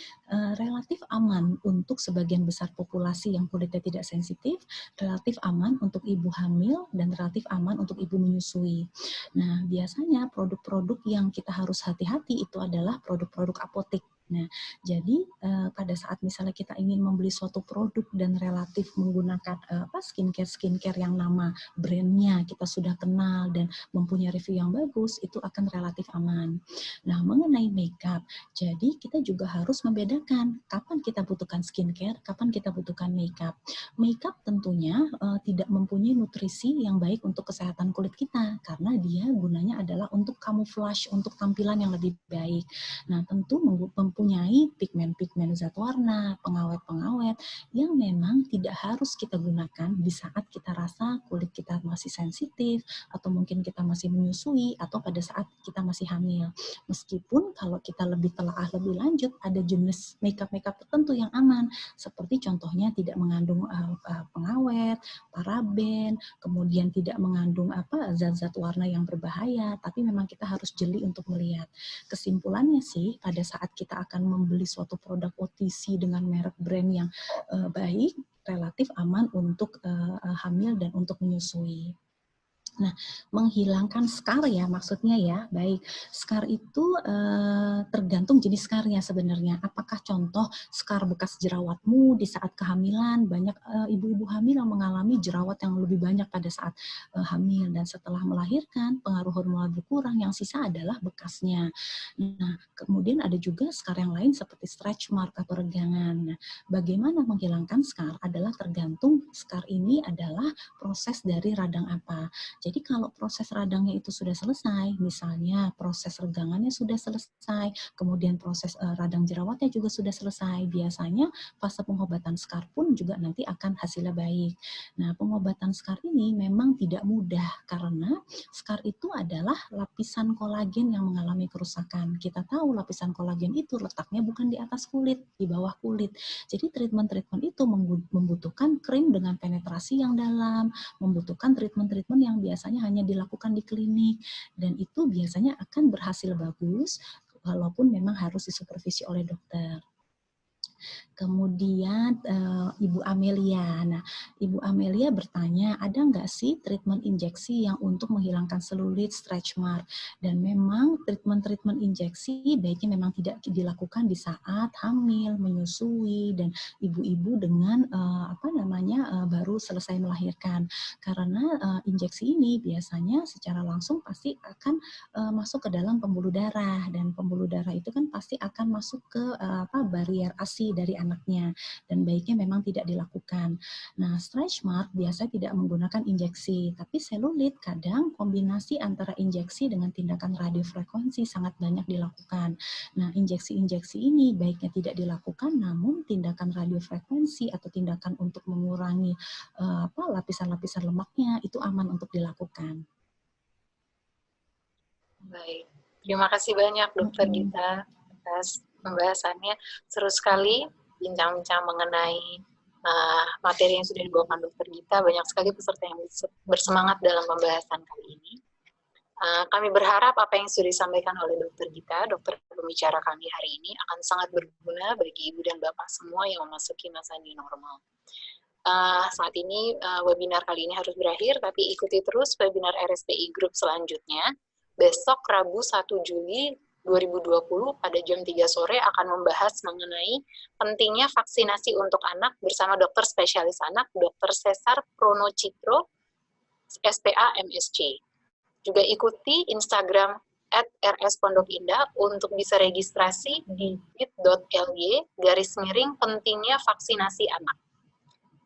relatif aman untuk sebagian besar populasi yang kulitnya tidak sensitif, relatif aman untuk ibu hamil, dan relatif aman untuk ibu menyusui. Nah, biasanya produk-produk yang kita harus hati-hati itu adalah produk-produk apotek. Nah, jadi pada saat misalnya kita ingin membeli suatu produk dan relatif menggunakan skincare yang nama brandnya kita sudah kenal dan mempunyai review yang bagus, itu akan relatif aman. Nah, mengenai makeup, jadi kita juga harus membedakan kapan kita butuhkan skincare, kapan kita butuhkan makeup. Makeup tentunya tidak mempunyai nutrisi yang baik untuk kesehatan kulit kita karena dia gunanya adalah untuk camouflage, untuk tampilan yang lebih baik. Nah, tentu mempunyai pigmen-pigmen zat warna, pengawet-pengawet yang memang tidak harus kita gunakan di saat kita rasa kulit kita masih sensitif, atau mungkin kita masih menyusui, atau pada saat kita masih hamil. Meskipun kalau kita lebih telaah lebih lanjut, ada jenis makeup-makeup tertentu yang aman, seperti contohnya tidak mengandung pengawet, paraben, kemudian tidak mengandung zat-zat warna yang berbahaya, tapi memang kita harus jeli untuk melihat. Kesimpulannya sih, pada saat kita akan membeli suatu produk OTC dengan merek brand yang baik, relatif aman untuk hamil dan untuk menyusui. Nah, menghilangkan scar ya maksudnya ya. Baik, scar itu tergantung jenis scarnya sebenarnya. Apakah contoh scar bekas jerawatmu di saat kehamilan, banyak ibu-ibu hamil yang mengalami jerawat yang lebih banyak pada saat hamil, dan setelah melahirkan pengaruh hormonal berkurang, yang sisa adalah bekasnya. Nah, kemudian ada juga scar yang lain seperti stretch mark atau regangan. Nah, bagaimana menghilangkan scar adalah tergantung scar ini adalah proses dari radang apa. Jadi kalau proses radangnya itu sudah selesai, misalnya proses regangannya sudah selesai, kemudian proses radang jerawatnya juga sudah selesai, biasanya fase pengobatan SCAR pun juga nanti akan hasilnya baik. Nah, pengobatan SCAR ini memang tidak mudah karena SCAR itu adalah lapisan kolagen yang mengalami kerusakan. Kita tahu lapisan kolagen itu letaknya bukan di atas kulit, di bawah kulit. Jadi treatment-treatment itu membutuhkan krim dengan penetrasi yang dalam, membutuhkan treatment-treatment yang biasanya hanya dilakukan di klinik, dan itu biasanya akan berhasil bagus walaupun memang harus disupervisi oleh dokter. Kemudian Ibu Amelia. Nah, Ibu Amelia bertanya, ada nggak sih treatment injeksi yang untuk menghilangkan selulit, stretch mark? Dan memang treatment injeksi baiknya memang tidak dilakukan di saat hamil, menyusui, dan ibu-ibu dengan baru selesai melahirkan. Karena injeksi ini biasanya secara langsung pasti akan masuk ke dalam pembuluh darah, dan pembuluh darah itu kan pasti akan masuk ke barier ASI dari anaknya, dan baiknya memang tidak dilakukan. Nah, stretch mark biasa tidak menggunakan injeksi, tapi selulit kadang kombinasi antara injeksi dengan tindakan radiofrekuensi sangat banyak dilakukan. Nah, injeksi-injeksi ini baiknya tidak dilakukan, namun tindakan radiofrekuensi atau tindakan untuk mengurangi lapisan-lapisan lemaknya itu aman untuk dilakukan. Baik, terima kasih banyak Dokter Gita atas pembahasannya. Seru sekali bincang-bincang mengenai materi yang sudah dibawakan Dokter Gita. Banyak sekali peserta yang bersemangat dalam pembahasan kali ini. Kami berharap apa yang sudah disampaikan oleh Dokter Gita, dokter pembicara kami hari ini, akan sangat berguna bagi ibu dan bapak semua yang memasuki masa new normal. Saat ini webinar kali ini harus berakhir, tapi ikuti terus webinar RSPI Group selanjutnya. Besok Rabu 1 Juli 2020 pada jam 3 sore akan membahas mengenai pentingnya vaksinasi untuk anak bersama dokter spesialis anak, Dr. Cesar Pronocitro, SPA MSc. Juga ikuti Instagram @rs_pondokindah untuk bisa registrasi di bit.ly/pentingnya vaksinasi anak.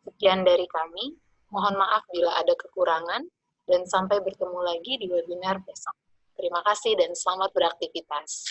Sekian dari kami, mohon maaf bila ada kekurangan, dan sampai bertemu lagi di webinar besok. Terima kasih dan selamat beraktivitas.